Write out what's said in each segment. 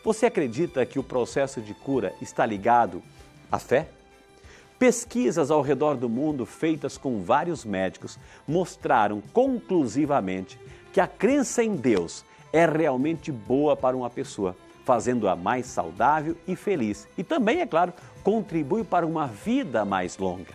Você acredita que o processo de cura está ligado à fé? Pesquisas ao redor do mundo feitas com vários médicos mostraram conclusivamente que a crença em Deus é realmente boa para uma pessoa, fazendo-a mais saudável e feliz. E também, é claro, contribui para uma vida mais longa.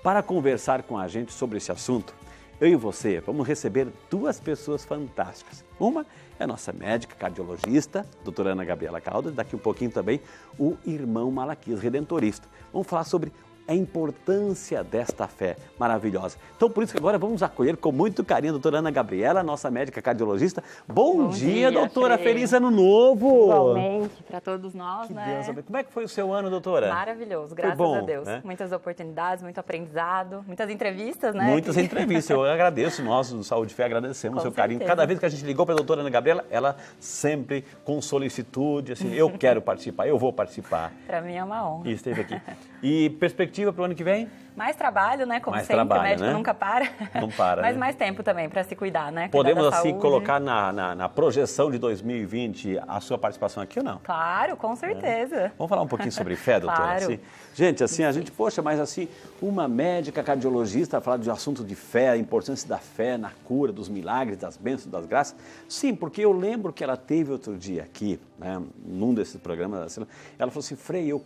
Para conversar com a gente sobre esse assunto, eu e você vamos receber duas pessoas fantásticas. Uma é a nossa médica cardiologista, doutora Ana Gabriela Caldas, daqui um pouquinho também o irmão Malaquias, redentorista. Vamos falar sobre a importância desta fé maravilhosa. Então, por isso que agora vamos acolher com muito carinho a doutora Ana Gabriela, nossa médica cardiologista. Bom dia, doutora. Frei. Feliz ano novo. Igualmente, para todos nós, Que né? Deus. Como é que foi o seu ano, doutora? Maravilhoso, graças bom, a Deus. né? Muitas oportunidades, muito aprendizado, muitas entrevistas, né? Muitas entrevistas. Eu agradeço, nós do Saúde e Fé agradecemos o seu carinho. certeza. Cada vez que a gente ligou para a doutora Ana Gabriela, ela sempre com solicitude, assim, eu quero participar, eu vou participar. Para mim é uma honra. E esteve aqui. E perspectiva para o ano que vem? Mais trabalho, né? Como Mais sempre, trabalho, o médico né? nunca para. Não para, Mas né? mais tempo também para se cuidar, né? Cuidar Podemos, da assim, saúde. colocar na projeção de 2020 a sua participação aqui ou não? Claro, com certeza. Vamos falar um pouquinho sobre fé, doutora? Claro. Assim, gente, assim, a gente, poxa, mas assim, uma médica cardiologista falar de assunto de fé, a importância da fé na cura, dos milagres, das bênçãos, das graças. Sim, porque eu lembro que ela teve outro dia aqui, né, num desses programas, assim, ela falou assim, Frei, eu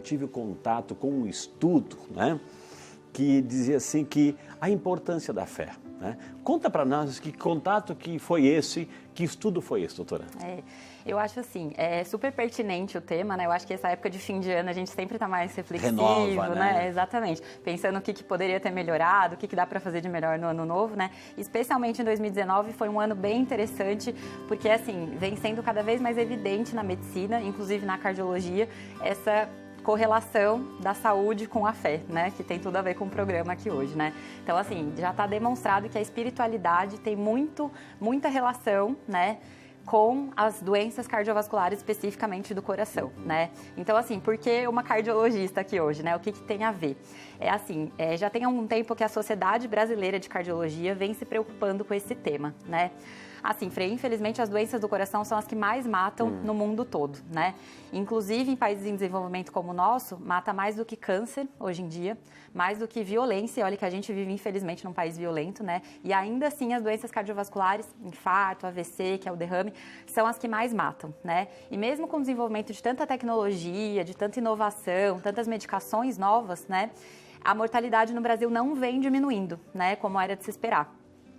tive contato com um estudo, né, que dizia assim que a importância da fé. Né? Conta para nós que contato que foi esse, que estudo foi esse, doutora? Eu acho assim, é super pertinente o tema, né? Eu acho que essa época de fim de ano a gente sempre está mais reflexivo, Renova, né? Exatamente. Pensando o que poderia ter melhorado, o que dá para fazer de melhor no ano novo, né? Especialmente em 2019 foi um ano bem interessante, porque assim, vem sendo cada vez mais evidente na medicina, inclusive na cardiologia, essa correlação da saúde com a fé, né? Que tem tudo a ver com o programa aqui hoje, né? Então, assim, já está demonstrado que a espiritualidade tem muita relação, né? Com as doenças cardiovasculares, especificamente do coração, né? Então, assim, por que uma cardiologista aqui hoje, né? O que tem a ver? É assim, já tem algum tempo que a Sociedade Brasileira de Cardiologia vem se preocupando com esse tema, né? Assim, Frei, infelizmente as doenças do coração são as que mais matam no mundo todo, né? Inclusive em países em desenvolvimento como o nosso, mata mais do que câncer hoje em dia, mais do que violência. Olha que a gente vive infelizmente num país violento, né? E ainda assim as doenças cardiovasculares, infarto, AVC, que é o derrame, são as que mais matam, né? E mesmo com o desenvolvimento de tanta tecnologia, de tanta inovação, tantas medicações novas, né? A mortalidade no Brasil não vem diminuindo, né? Como era de se esperar.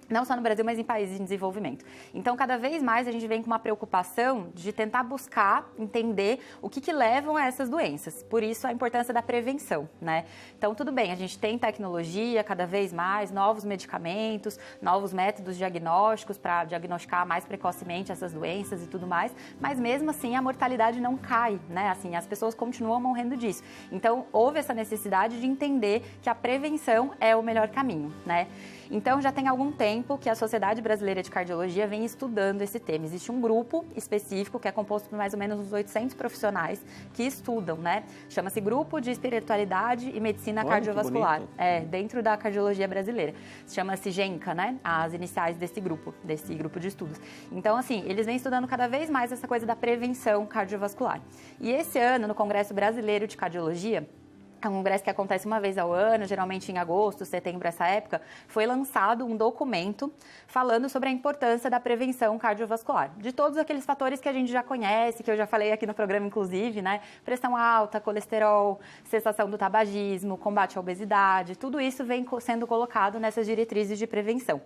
Não só no Brasil, mas em países em desenvolvimento. Então, cada vez mais a gente vem com uma preocupação de tentar buscar, entender o que levam a essas doenças. Por isso, a importância da prevenção, né? Então, tudo bem, a gente tem tecnologia cada vez mais, novos medicamentos, novos métodos diagnósticos para diagnosticar mais precocemente essas doenças e tudo mais, mas mesmo assim a mortalidade não cai, né? Assim, as pessoas continuam morrendo disso. Então, houve essa necessidade de entender que a prevenção é o melhor caminho, né? Então, já tem algum tempo que a Sociedade Brasileira de Cardiologia vem estudando esse tema. Existe um grupo específico que é composto por mais ou menos uns 800 profissionais que estudam, né? Chama-se Grupo de Espiritualidade e Medicina Cardiovascular. Dentro da cardiologia brasileira. Chama-se GENCA, né? As iniciais desse grupo de estudos. Então, assim, eles vêm estudando cada vez mais essa coisa da prevenção cardiovascular. E esse ano, no Congresso Brasileiro de Cardiologia, é um congresso que acontece uma vez ao ano, geralmente em agosto, setembro, essa época, foi lançado um documento falando sobre a importância da prevenção cardiovascular. De todos aqueles fatores que a gente já conhece, que eu já falei aqui no programa, inclusive, né? Pressão alta, colesterol, cessação do tabagismo, combate à obesidade, tudo isso vem sendo colocado nessas diretrizes de prevenção.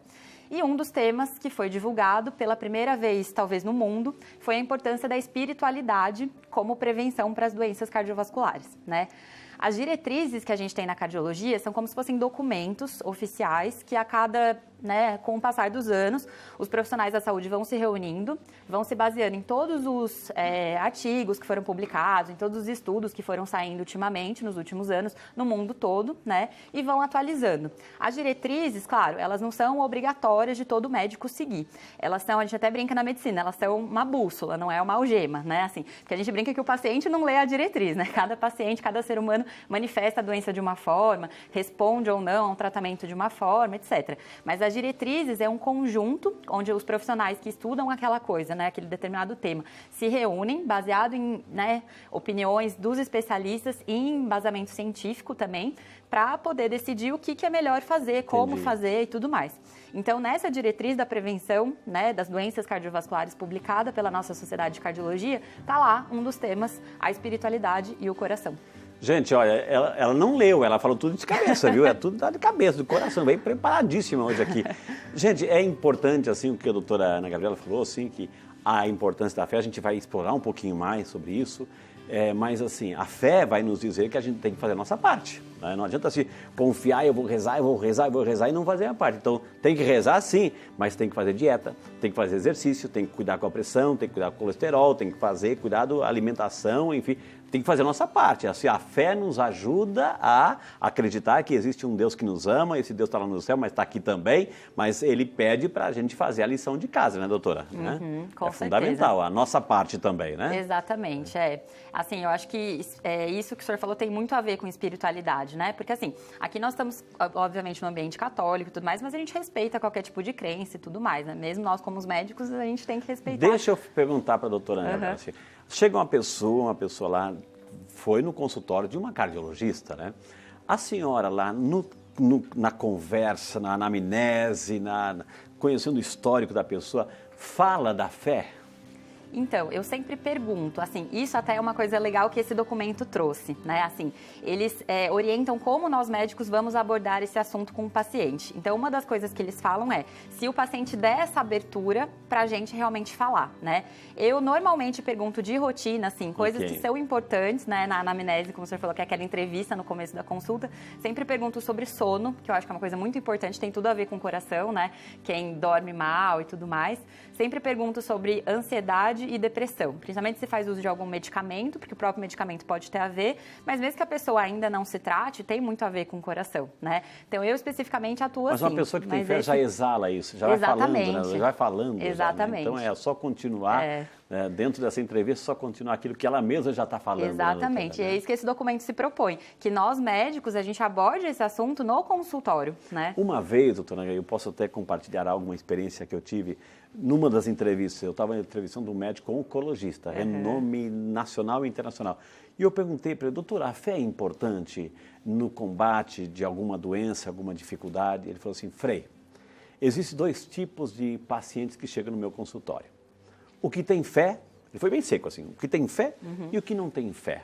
E um dos temas que foi divulgado pela primeira vez, talvez no mundo, foi a importância da espiritualidade como prevenção para as doenças cardiovasculares, né? As diretrizes que a gente tem na cardiologia são como se fossem documentos oficiais que com o passar dos anos, os profissionais da saúde vão se reunindo, vão se baseando em todos os artigos que foram publicados, em todos os estudos que foram saindo ultimamente, nos últimos anos, no mundo todo, né? E vão atualizando. As diretrizes, claro, elas não são obrigatórias de todo médico seguir. Elas são, a gente até brinca na medicina, elas são uma bússola, não é uma algema, né? Assim, porque a gente brinca que o paciente não lê a diretriz, né? Cada paciente, cada ser humano manifesta a doença de uma forma, responde ou não a um tratamento de uma forma, etc. Mas a as diretrizes é um conjunto onde os profissionais que estudam aquela coisa, né, aquele determinado tema, se reúnem baseado em, né, opiniões dos especialistas e em embasamento científico também, para poder decidir o que é melhor fazer, como fazer e tudo mais. Então, nessa diretriz da prevenção, né, das doenças cardiovasculares publicada pela nossa Sociedade de Cardiologia, está lá um dos temas, a espiritualidade e o coração. Gente, olha, ela não leu, ela falou tudo de cabeça, viu? É tudo de cabeça, do coração, veio preparadíssima hoje aqui. Gente, é importante, assim, o que a doutora Ana Gabriela falou, assim, que a importância da fé, a gente vai explorar um pouquinho mais sobre isso, mas, assim, a fé vai nos dizer que a gente tem que fazer a nossa parte, né? Não adianta, assim, confiar, eu vou rezar e não fazer a parte. Então, tem que rezar, sim, mas tem que fazer dieta, tem que fazer exercício, tem que cuidar com a pressão, tem que cuidar com o colesterol, tem que cuidar da alimentação, enfim, tem que fazer a nossa parte. Assim, a fé nos ajuda a acreditar que existe um Deus que nos ama, esse Deus está lá no céu, mas está aqui também, mas ele pede para a gente fazer a lição de casa, né, doutora? Com certeza. Fundamental, a nossa parte também, né? Exatamente, Assim, eu acho que isso que o senhor falou tem muito a ver com espiritualidade, né? Porque, assim, aqui nós estamos, obviamente, no ambiente católico e tudo mais, mas a gente respeita qualquer tipo de crença e tudo mais, né? Mesmo nós, como os médicos, a gente tem que respeitar. Deixa eu perguntar para a doutora Ana, assim, chega uma pessoa lá, foi no consultório de uma cardiologista, né? A senhora lá, na conversa, na anamnese, conhecendo o histórico da pessoa, fala da fé? Então, eu sempre pergunto, assim, isso até é uma coisa legal que esse documento trouxe, né? Assim, eles orientam como nós médicos vamos abordar esse assunto com o paciente. Então, uma das coisas que eles falam é se o paciente der essa abertura pra gente realmente falar, né? Eu normalmente pergunto de rotina, assim, coisas que são importantes, né? Na anamnese, como o senhor falou, que é aquela entrevista no começo da consulta, sempre pergunto sobre sono, que eu acho que é uma coisa muito importante, tem tudo a ver com o coração, né? Quem dorme mal e tudo mais. Sempre pergunto sobre ansiedade e depressão, principalmente se faz uso de algum medicamento, porque o próprio medicamento pode ter a ver, mas mesmo que a pessoa ainda não se trate, tem muito a ver com o coração, né? Então, eu especificamente atuo assim. Mas uma pessoa que tem fé já exala isso, já vai falando, né? Já vai falando. Exatamente. Já, né? Então, é só continuar, dentro dessa entrevista, só continuar aquilo que ela mesma já está falando. Exatamente, e é isso que esse documento se propõe, que nós médicos, a gente aborde esse assunto no consultório, né? Uma vez, doutora, eu posso até compartilhar alguma experiência que eu tive numa das entrevistas. Eu estava entrevistando um médico oncologista, renome nacional e internacional. E eu perguntei para ele, doutor, a fé é importante no combate de alguma doença, alguma dificuldade? Ele falou assim, Frei, existem 2 tipos de pacientes que chegam no meu consultório. O que tem fé, ele foi bem seco assim, o que tem fé e o que não tem fé.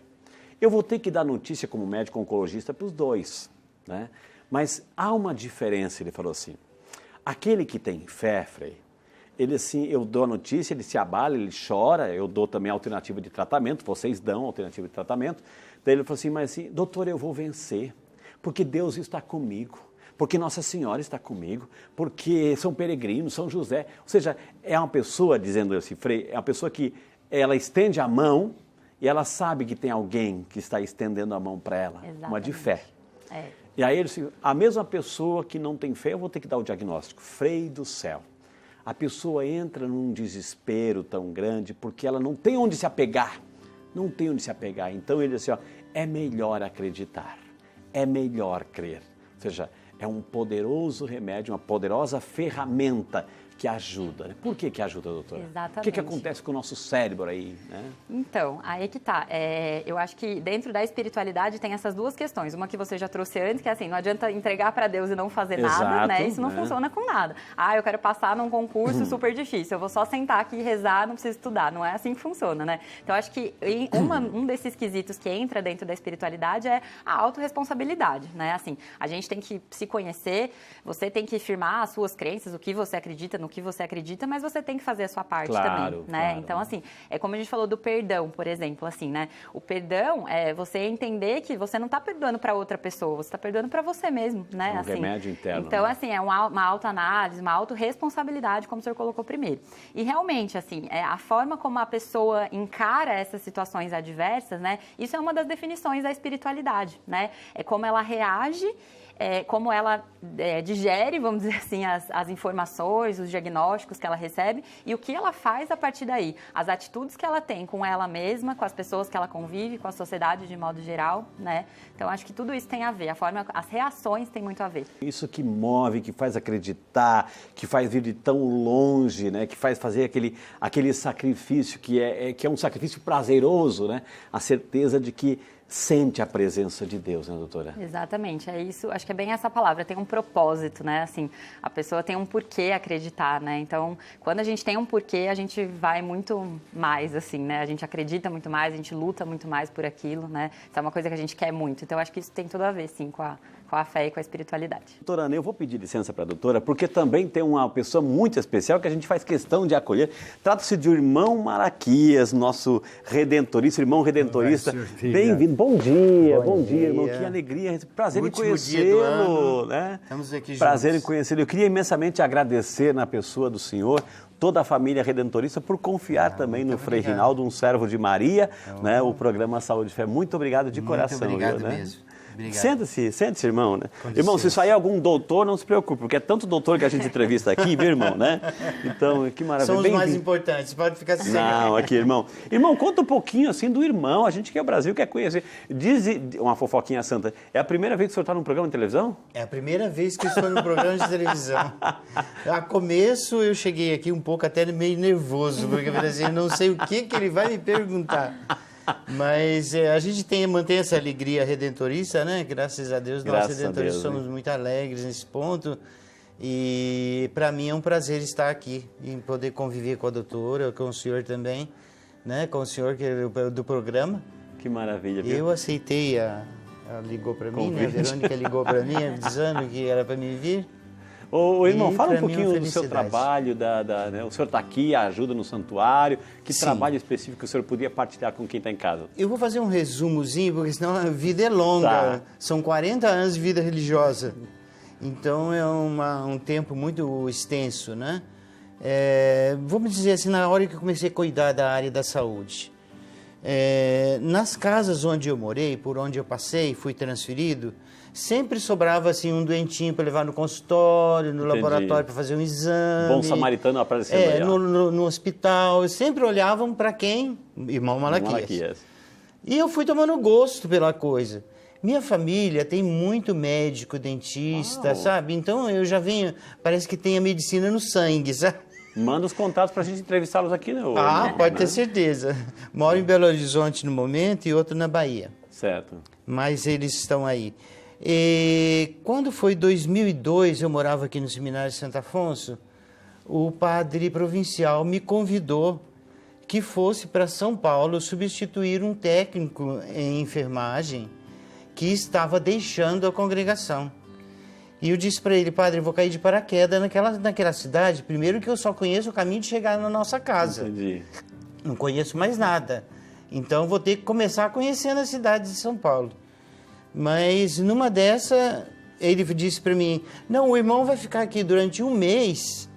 Eu vou ter que dar notícia como médico oncologista para os 2, né? Mas há uma diferença, ele falou assim, aquele que tem fé, Frei, ele assim, eu dou a notícia, ele se abala, ele chora, eu dou também alternativa de tratamento, vocês dão alternativa de tratamento. Daí ele falou assim, mas assim, doutor, eu vou vencer, porque Deus está comigo, porque Nossa Senhora está comigo, porque São Peregrino, São José. Ou seja, é uma pessoa, dizendo assim, Frei, é uma pessoa que ela estende a mão e ela sabe que tem alguém que está estendendo a mão para ela, uma de fé. E aí ele disse, a mesma pessoa que não tem fé, eu vou ter que dar o diagnóstico, Frei do céu. A pessoa entra num desespero tão grande porque ela não tem onde se apegar. Não tem onde se apegar. Então ele disse, é melhor acreditar, é melhor crer. Ou seja, é um poderoso remédio, uma poderosa ferramenta que ajuda. Né? Por que ajuda, doutora? Exatamente. O que acontece com o nosso cérebro aí? Né? Então, aí que tá. Eu acho que dentro da espiritualidade tem essas 2 questões. Uma que você já trouxe antes, que é assim, não adianta entregar para Deus e não fazer nada, né? Isso não funciona com nada. Eu quero passar num concurso super difícil, eu vou só sentar aqui e rezar, não preciso estudar. Não é assim que funciona, né? Então, acho que um desses quesitos que entra dentro da espiritualidade é a autorresponsabilidade, né? Assim, a gente tem que se conhecer, você tem que firmar as suas crenças, o que você acredita, no que você acredita, mas você tem que fazer a sua parte também, né? Claro. Então, assim, é como a gente falou do perdão, por exemplo, assim, né? O perdão é você entender que você não está perdoando para outra pessoa, você está perdoando para você mesmo, né? Um remédio interno. Então, né? assim, é uma autoanálise, uma autorresponsabilidade, como o senhor colocou primeiro. E realmente, assim, a forma como a pessoa encara essas situações adversas, né? Isso é uma das definições da espiritualidade, né? É como ela reage, como ela digere, vamos dizer assim, as informações, os diagnósticos que ela recebe e o que ela faz a partir daí. As atitudes que ela tem com ela mesma, com as pessoas que ela convive, com a sociedade de modo geral, né? Então, acho que tudo isso tem a ver, as reações têm muito a ver. Isso que move, que faz acreditar, que faz vir de tão longe, né? Que faz fazer aquele sacrifício que é um sacrifício prazeroso, né? A certeza de que sente a presença de Deus, né, doutora? Exatamente, é isso, acho que é bem essa palavra, tem um propósito, né, assim, a pessoa tem um porquê acreditar, né, então, quando a gente tem um porquê, a gente vai muito mais, assim, né, a gente acredita muito mais, a gente luta muito mais por aquilo, né, isso é uma coisa que a gente quer muito, então, acho que isso tem tudo a ver, sim, com a fé e com a espiritualidade. Doutora Ana, eu vou pedir licença para a doutora, porque também tem uma pessoa muito especial que a gente faz questão de acolher. Trata-se de um irmão Malaquias, nosso redentorista, irmão redentorista. Bem-vindo, bom dia, irmão. Que alegria, prazer em conhecê-lo. Né? Estamos aqui juntos. Prazer em conhecê-lo. Eu queria imensamente agradecer na pessoa do senhor, toda a família redentorista, por confiar também no Frei Rinaldo, um servo de Maria, né? O programa Saúde e Fé. Muito obrigado de coração. Muito obrigado né? mesmo. Sente-se, irmão, né? Irmão, se sair algum doutor, não se preocupe, porque é tanto doutor que a gente entrevista aqui, viu, irmão, né? Então, que maravilha. São os mais importantes, pode ficar sem. Não, aqui, irmão. Irmão, conta um pouquinho, assim, do irmão. A gente que é o Brasil quer conhecer. Diz uma fofoquinha santa. É a primeira vez que o senhor está num programa de televisão? É a primeira vez que eu estou num programa de televisão. A começo, eu cheguei aqui um pouco até meio nervoso, porque eu falei assim, eu não sei o que ele vai me perguntar. Mas a gente mantém essa alegria redentorista, né? Graças a Deus, nós redentoristas somos muito alegres nesse ponto. E para mim é um prazer estar aqui e poder conviver com a doutora, com o senhor também, né? Com o senhor que é do programa. Que maravilha, viu? Eu aceitei, ela ligou para mim, né? A Verônica ligou para mim avisando que era para mim vir. Ô, irmão, fala um pouquinho do seu trabalho, né? O senhor está aqui, ajuda no santuário. Que Sim. trabalho específico o senhor podia partilhar com quem está em casa? Eu vou fazer um resumozinho, porque senão a vida é longa. Tá. São 40 anos de vida religiosa. Então é um tempo muito extenso, né? Vamos dizer assim, na hora que eu comecei a cuidar da área da saúde. Nas casas onde eu morei, por onde eu passei, fui transferido, sempre sobrava assim um doentinho para levar no consultório, no laboratório para fazer um exame. Bom samaritano aparecendo aí. No hospital, sempre olhavam para quem? Irmão Malaquias. E eu fui tomando gosto pela coisa. Minha família tem muito médico, dentista, sabe? Então eu já venho, parece que tem a medicina no sangue, sabe? Manda os contatos para a gente entrevistá-los aqui, né? Pode ter certeza. Moro em Belo Horizonte no momento e outro na Bahia. Certo. Mas eles estão aí. E quando foi 2002, eu morava aqui no Seminário de Santo Afonso, o padre provincial me convidou que fosse para São Paulo substituir um técnico em enfermagem que estava deixando a congregação. E eu disse para ele, padre, eu vou cair de paraquedas naquela cidade, primeiro que eu só conheço o caminho de chegar na nossa casa. Entendi. Não conheço mais nada. Então vou ter que começar conhecendo a cidade de São Paulo. Mas numa dessa, ele disse para mim, não, o irmão vai ficar aqui durante um mês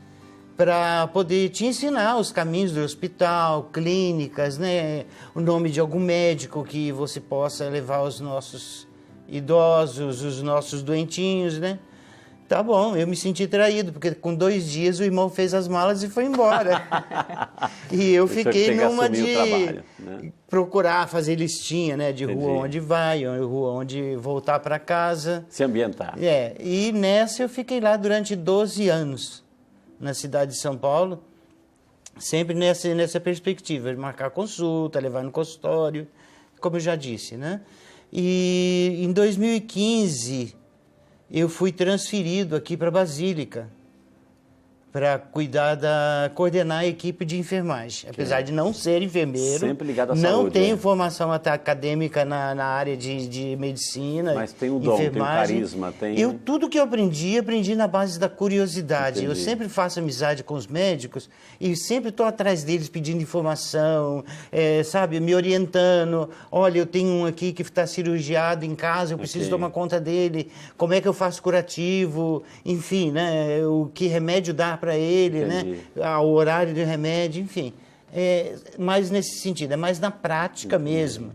para poder te ensinar os caminhos do hospital, clínicas, né? O nome de algum médico que você possa levar os nossos idosos, os nossos doentinhos, né? Tá bom, eu me senti traído, porque com 2 dias o irmão fez as malas e foi embora. E eu fiquei numa de trabalho, né? Procurar fazer listinha, né? De rua onde vai, rua onde voltar para casa. Se ambientar. E nessa eu fiquei lá durante 12 anos, na cidade de São Paulo, sempre nessa perspectiva, de marcar consulta, levar no consultório, como eu já disse, né? E em 2015... eu fui transferido aqui para Basílica para coordenar a equipe de enfermagem. Apesar de não ser enfermeiro, sempre ligado à não saúde, tenho formação acadêmica na área de medicina, mas tem o dom, tem o carisma. Tudo que eu aprendi na base da curiosidade. Entendi. Eu sempre faço amizade com os médicos e sempre estou atrás deles pedindo informação, sabe, me orientando. Olha, eu tenho um aqui que está cirurgiado em casa, eu preciso tomar conta dele. Como é que eu faço curativo? Enfim, né, o que remédio dar para ele, né? O horário do remédio, enfim. Mais nesse sentido, é mais na prática mesmo.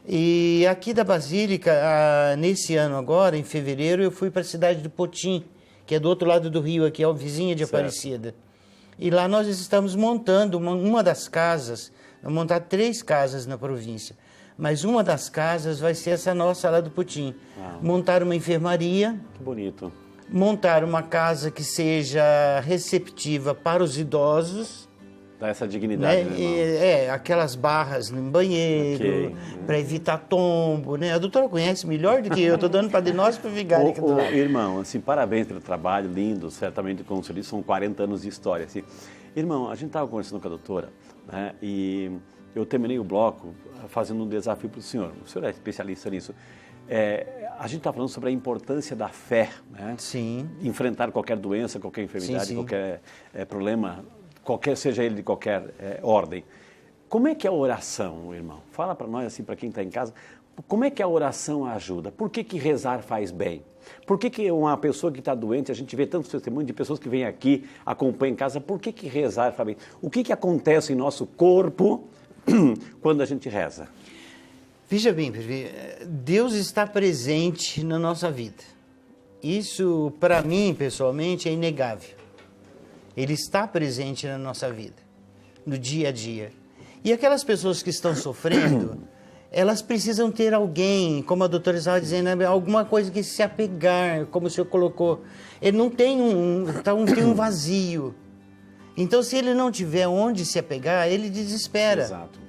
E aqui da Basílica, nesse ano agora, em fevereiro, eu fui para a cidade do Potim, que é do outro lado do rio, aqui é a vizinha de Aparecida. E lá nós estamos montando uma das casas, vamos montar 3 casas na província, mas uma das casas vai ser essa nossa lá do Putim. Montar uma enfermaria. Que bonito. Montar uma casa que seja receptiva para os idosos. Dá essa dignidade, né, aquelas barras no banheiro, para evitar tombo, né? A doutora conhece melhor do que eu, estou dando para diagnóstico vigário aqui do lado. Irmão, assim, parabéns pelo trabalho, lindo, certamente, como você disse, são 40 anos de história. Assim. Irmão, a gente estava conversando com a doutora, né, e eu terminei o bloco fazendo um desafio para o senhor é especialista nisso. A gente está falando sobre a importância da fé, né? Sim. Enfrentar qualquer doença, qualquer enfermidade, sim. qualquer problema, seja ele de qualquer ordem. Como é que é a oração, irmão? Fala para nós, assim, para quem está em casa, como é que a oração ajuda? Por que rezar faz bem? Por que uma pessoa que está doente, a gente vê tantos testemunhos de pessoas que vêm aqui, acompanham em casa, por que rezar faz bem? O que acontece em nosso corpo quando a gente reza? Veja bem, Deus está presente na nossa vida. Isso, para mim, pessoalmente, é inegável. Ele está presente na nossa vida, no dia a dia. E aquelas pessoas que estão sofrendo, elas precisam ter alguém, como a doutora estava dizendo, alguma coisa que se apegar, como o senhor colocou. Ele não tem tem um vazio. Então, se ele não tiver onde se apegar, ele desespera. Exato.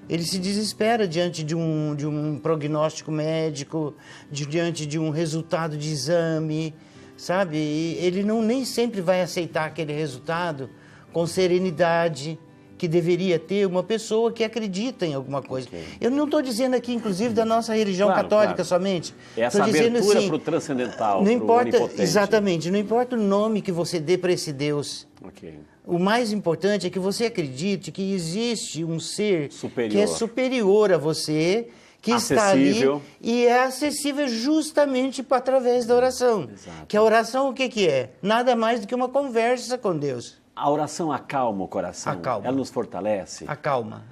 Ele se desespera diante de um prognóstico médico, diante de um resultado de exame, sabe? E ele nem sempre vai aceitar aquele resultado com serenidade que deveria ter uma pessoa que acredita em alguma coisa. Okay. Eu não estou dizendo aqui, inclusive, da nossa religião católica somente. É essa abertura para o transcendental, não importa, exatamente, não importa o nome que você dê para esse Deus. Okay. O mais importante é que você acredite que existe um ser superior, que é superior a você, que está ali e é acessível justamente através da oração. Exato. Que a oração o que é? Nada mais do que uma conversa com Deus. A oração acalma o coração? Acalma. Ela nos fortalece? Acalma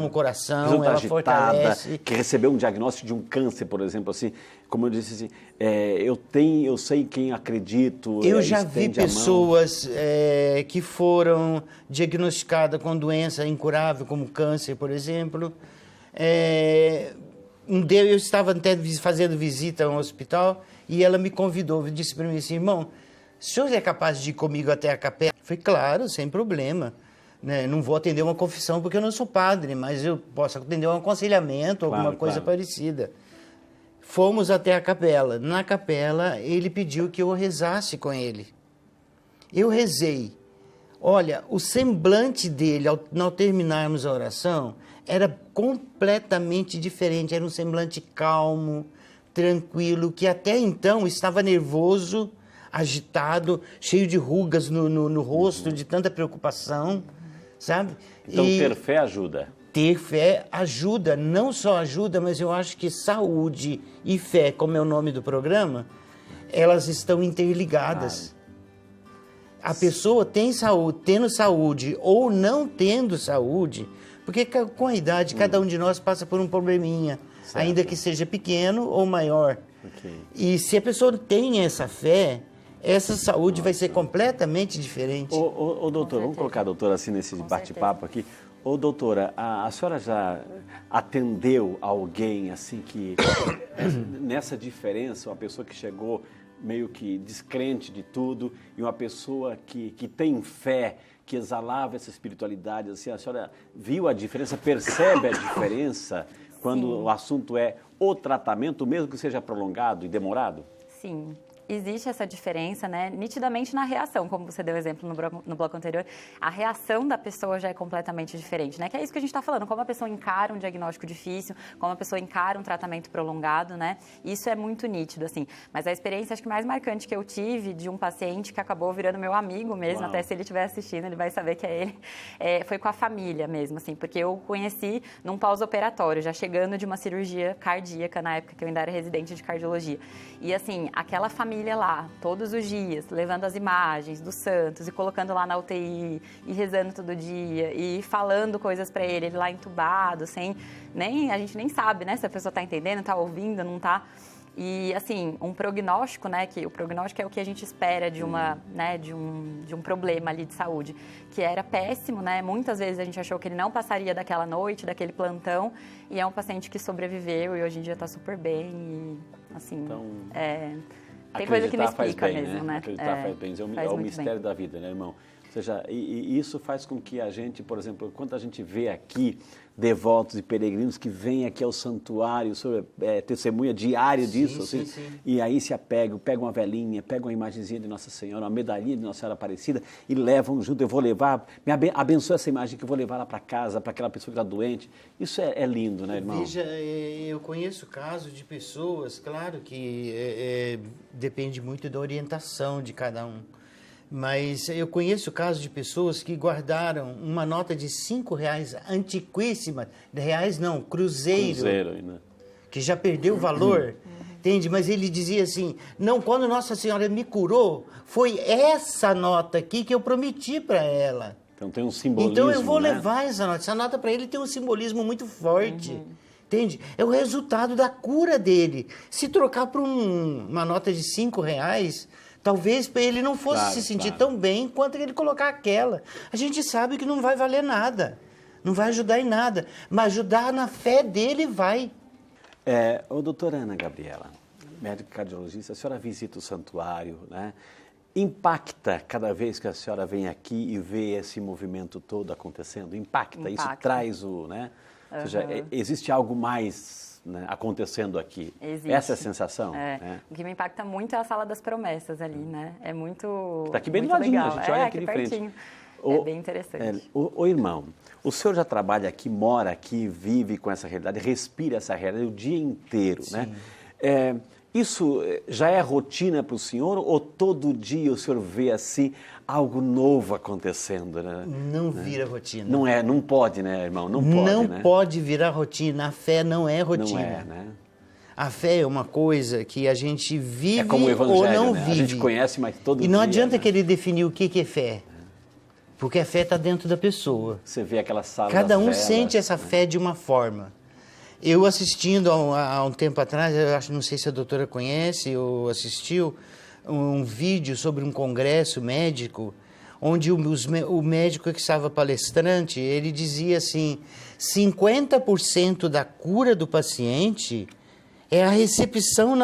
o coração, ela fortalece. Que recebeu um diagnóstico de um câncer, por exemplo, assim, como eu disse assim, eu sei quem acredito. Eu já vi pessoas que foram diagnosticadas com doença incurável, como câncer, por exemplo. Eu estava até fazendo visita a um hospital e ela me convidou, disse para mim assim, irmão, o senhor é capaz de ir comigo até a capela? Eu falei, claro, sem problema. Né? Não vou atender uma confissão porque eu não sou padre, mas eu posso atender um aconselhamento, alguma coisa parecida. Fomos até a capela. Na capela, ele pediu que eu rezasse com ele. Eu rezei. Olha, o semblante dele, ao terminarmos a oração, era completamente diferente. Era um semblante calmo, tranquilo, que até então estava nervoso, agitado, cheio de rugas no rosto, de tanta preocupação, sabe? Então, ter fé ajuda. Ter fé ajuda, não só ajuda, mas eu acho que saúde e fé, como é o nome do programa, elas estão interligadas. A pessoa tem saúde, tendo saúde ou não tendo saúde, porque com a idade cada um de nós passa por um probleminha, certo, ainda que seja pequeno ou maior. Okay. E se a pessoa tem essa fé, essa saúde vai ser completamente diferente. Ô doutor, vamos colocar a doutora assim nesse bate-papo aqui. Ô doutora, a senhora já atendeu alguém assim que, nessa diferença, uma pessoa que chegou meio que descrente de tudo e uma pessoa que tem fé, que exalava essa espiritualidade, assim, a senhora viu a diferença, percebe a diferença quando o assunto é o tratamento, mesmo que seja prolongado e demorado? Sim. Existe essa diferença, né, nitidamente na reação, como você deu exemplo no bloco anterior, a reação da pessoa já é completamente diferente, né, que é isso que a gente está falando, como a pessoa encara um diagnóstico difícil, como a pessoa encara um tratamento prolongado, né, isso é muito nítido, assim, mas a experiência, acho que mais marcante que eu tive de um paciente que acabou virando meu amigo mesmo, Uau, até se ele estiver assistindo, ele vai saber que é ele, foi com a família mesmo, assim, porque eu conheci num pós-operatório, já chegando de uma cirurgia cardíaca, na época que eu ainda era residente de cardiologia, e assim, aquela família lá, todos os dias, levando as imagens dos santos e colocando lá na UTI e rezando todo dia e falando coisas para ele lá entubado, sem a gente nem sabe, né, se a pessoa está entendendo, está ouvindo, não está. E, assim, um prognóstico, né, que o prognóstico é o que a gente espera de de um problema ali de saúde, que era péssimo, né? Muitas vezes a gente achou que ele não passaria daquela noite, daquele plantão, e é um paciente que sobreviveu e hoje em dia está super bem e, assim, então, tem coisa que não explica bem, mesmo, né? Acreditar faz bem, é o mistério da vida, né, irmão? Ou seja, e isso faz com que a gente, por exemplo, quando a gente vê aqui devotos e peregrinos que vêm aqui ao santuário, o senhor testemunha diário disso, assim, e aí se apegam, pegam uma velhinha, pegam uma imagenzinha de Nossa Senhora, uma medalhinha de Nossa Senhora Aparecida e levam junto, eu vou levar, abençoa essa imagem que eu vou levar lá para casa, para aquela pessoa que está doente. Isso é lindo, né, irmão? Veja, eu conheço casos de pessoas, claro que depende muito da orientação de cada um. Mas eu conheço casos de pessoas que guardaram uma nota de R$5, antiquíssima, reais não, cruzeiro, né? Que já perdeu o valor, entende? Mas ele dizia assim, não, quando Nossa Senhora me curou, foi essa nota aqui que eu prometi para ela. Então tem um simbolismo, então eu vou né? levar essa nota para ele tem um simbolismo muito forte. Entende? É o resultado da cura dele. Se trocar por uma nota de R$5, talvez ele não fosse se sentir tão bem quanto ele colocar aquela. A gente sabe que não vai valer nada, não vai ajudar em nada, mas ajudar na fé dele vai. Doutora Ana Gabriela, médica cardiologista, a senhora visita o santuário, né? Impacta cada vez que a senhora vem aqui e vê esse movimento todo acontecendo? Impacta. Isso traz o... né? Ou seja, existe algo mais, né, acontecendo aqui. Existe. Essa é a sensação. O que me impacta muito é a Sala das Promessas ali, né? É muito Está aqui bem do ladinho, legal. A gente olha aqui de frente. Pertinho. É bem interessante. O irmão, o senhor já trabalha aqui, mora aqui, vive com essa realidade, respira essa realidade o dia inteiro, né? Isso já é rotina para o senhor ou todo dia o senhor vê assim algo novo acontecendo, né? Não vira rotina. Não pode, né, irmão? Não pode virar rotina. A fé não é rotina. Não é, né? A fé é uma coisa que a gente vive como o evangelho, ou não vive. A gente conhece, mas todo dia. E não adianta querer definir o que é fé. Porque a fé está dentro da pessoa. Você vê aquela sala Cada um velas, sente essa fé de uma forma. Eu assistindo há um tempo atrás, não sei se a doutora conhece ou assistiu, um vídeo sobre um congresso médico, onde o médico que estava palestrante, ele dizia assim, 50% da cura do paciente é a recepção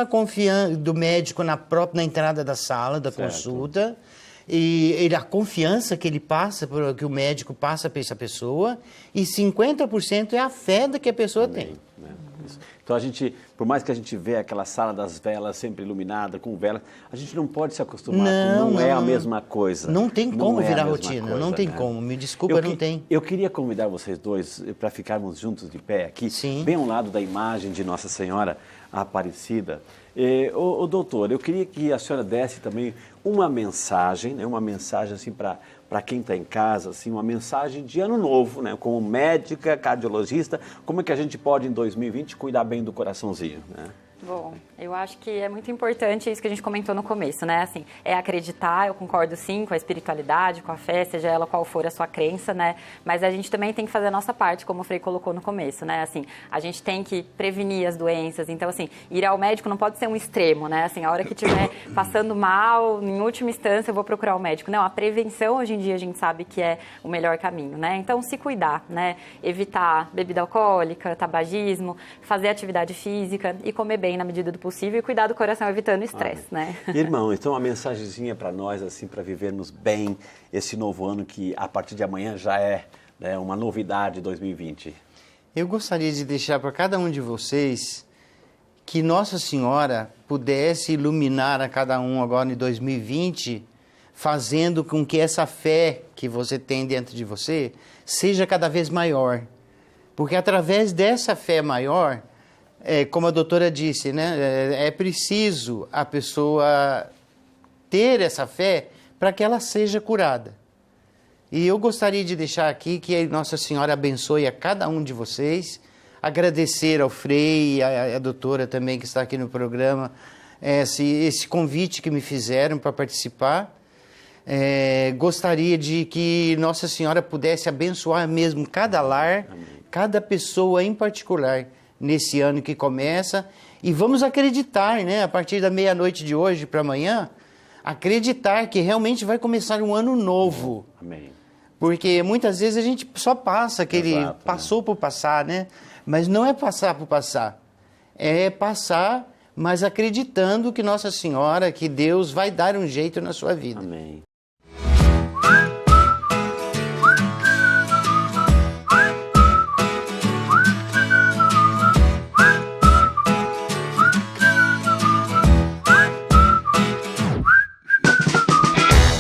do médico na entrada da sala da consulta, e a confiança que ele passa, que o médico passa para essa pessoa, e 50% é a fé que a pessoa tem. Então, por mais que a gente vê aquela sala das velas sempre iluminada, com velas, a gente não pode se acostumar, não é a mesma coisa. Não tem como virar rotina, não tem como, me desculpa, não tem. Eu queria convidar vocês dois para ficarmos juntos de pé aqui, bem ao lado da imagem de Nossa Senhora Aparecida. Doutor, eu queria que a senhora desse também uma mensagem, né, uma mensagem assim para quem está em casa, assim, uma mensagem de ano novo, né, como médica, cardiologista, como é que a gente pode em 2020 cuidar bem do coraçãozinho, né? Bom, eu acho que é muito importante isso que a gente comentou no começo, né? Assim, é acreditar, eu concordo sim com a espiritualidade, com a fé, seja ela qual for a sua crença, né? Mas a gente também tem que fazer a nossa parte, como o Frei colocou no começo, né? Assim, a gente tem que prevenir as doenças, então assim, ir ao médico não pode ser um extremo, né? Assim, a hora que estiver passando mal, em última instância eu vou procurar o médico. Não, a prevenção hoje em dia a gente sabe que é o melhor caminho, né? Então, se cuidar, né? Evitar bebida alcoólica, tabagismo, fazer atividade física e comer bem na medida do possível e cuidar do coração evitando o estresse, né? Irmão, então uma mensagenzinha para nós, assim, para vivermos bem esse novo ano que a partir de amanhã já é, né, uma novidade 2020. Eu gostaria de deixar para cada um de vocês que Nossa Senhora pudesse iluminar a cada um agora em 2020, fazendo com que essa fé que você tem dentro de você seja cada vez maior. Porque através dessa fé maior, como a doutora disse, né, é preciso a pessoa ter essa fé para que ela seja curada. E eu gostaria de deixar aqui que Nossa Senhora abençoe a cada um de vocês, agradecer ao Frei e a doutora também que está aqui no programa, esse convite que me fizeram para participar. Gostaria de que Nossa Senhora pudesse abençoar mesmo cada lar, cada pessoa em particular, nesse ano que começa. E vamos acreditar, né? A partir da meia-noite de hoje para amanhã, acreditar que realmente vai começar um ano novo. Amém. Porque muitas vezes a gente só passa aquele Exato, passou por passar, né? Mas não é passar por passar. É passar, mas acreditando que Nossa Senhora, que Deus vai dar um jeito na sua vida. Amém.